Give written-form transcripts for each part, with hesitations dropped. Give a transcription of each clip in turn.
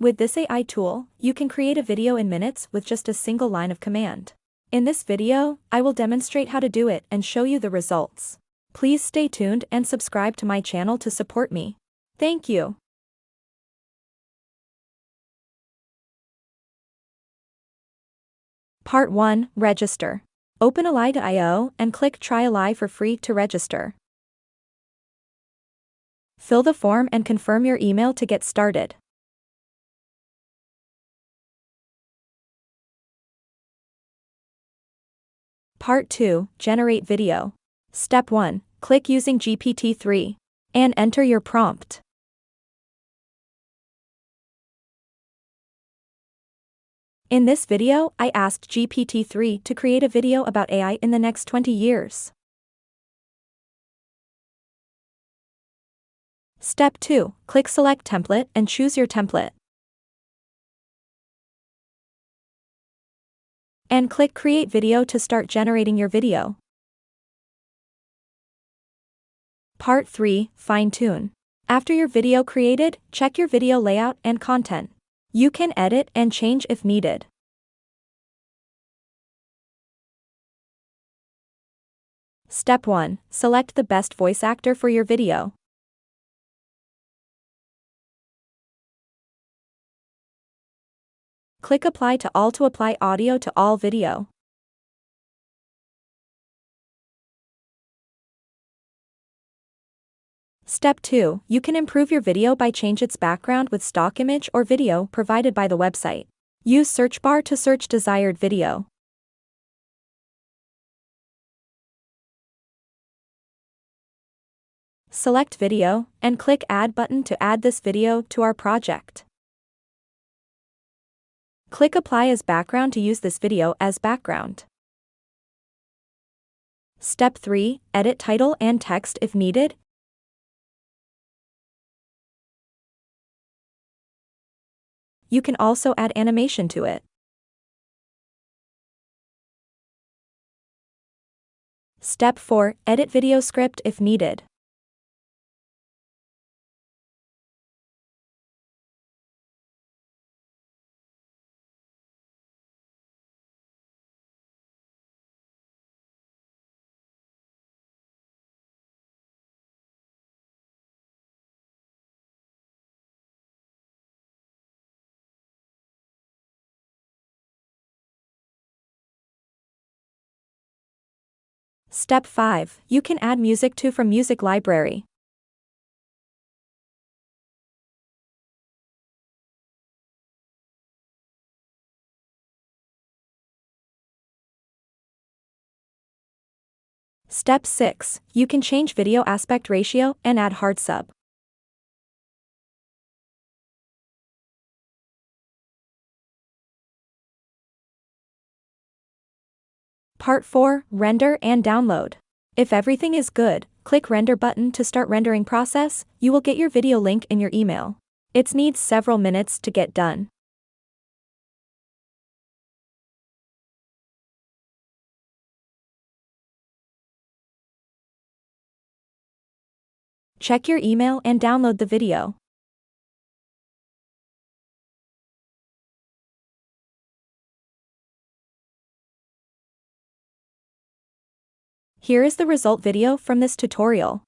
With this AI tool, you can create a video in minutes with just a single line of command. In this video, I will demonstrate how to do it and show you the results. Please stay tuned and subscribe to my channel to support me. Thank you. Part 1. Register. Open Elai.io and click Try Elai for free to register. Fill the form and confirm your email to get started. Part 2. Generate video. Step 1. Click Using GPT3 and enter your prompt. In this video, I asked GPT-3 to create a video about AI in the next 20 years. Step 2. Click Select Template and choose your template. And click Create Video to start generating your video. Part 3. Fine-tune. After your video created, check your video layout and content. You can edit and change if needed. Step 1. Select the best voice actor for your video. Click Apply to All to apply audio to all video. Step 2. You can improve your video by change its background with stock image or video provided by the website. Use search bar to search desired video. Select Video and click Add button to add this video to our project. Click Apply as background to use this video as background. Step 3. Edit title and text if needed. You can also add animation to it. Step 4. Edit video script if needed. Step 5. You can add music to from music library. Step 6. You can change video aspect ratio and add hard sub. Part 4. Render and download. If everything is good, click Render button to start rendering process. You will get your video link in your email. It needs several minutes to get done. Check your email and download the video. Here is the result video from this tutorial.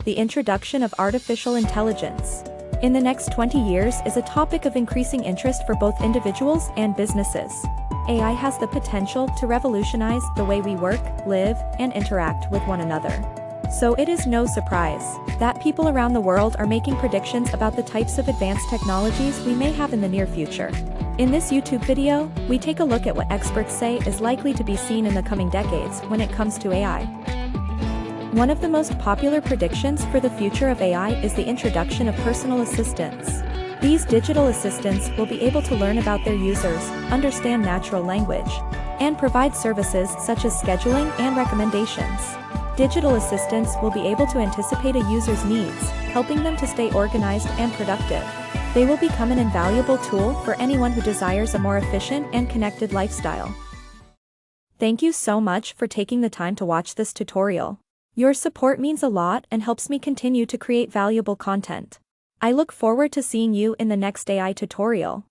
The introduction of artificial intelligence in the next 20 years is a topic of increasing interest for both individuals and businesses. AI has the potential to revolutionize the way we work, live, and interact with one another. So it is no surprise that people around the world are making predictions about the types of advanced technologies we may have in the near future. In this YouTube video, we take a look at what experts say is likely to be seen in the coming decades when it comes to AI. One of the most popular predictions for the future of AI is the introduction of personal assistants. These digital assistants will be able to learn about their users, understand natural language, and provide services such as scheduling and recommendations. Digital assistants will be able to anticipate a user's needs, helping them to stay organized and productive. They will become an invaluable tool for anyone who desires a more efficient and connected lifestyle. Thank you so much for taking the time to watch this tutorial. Your support means a lot and helps me continue to create valuable content. I look forward to seeing you in the next AI tutorial.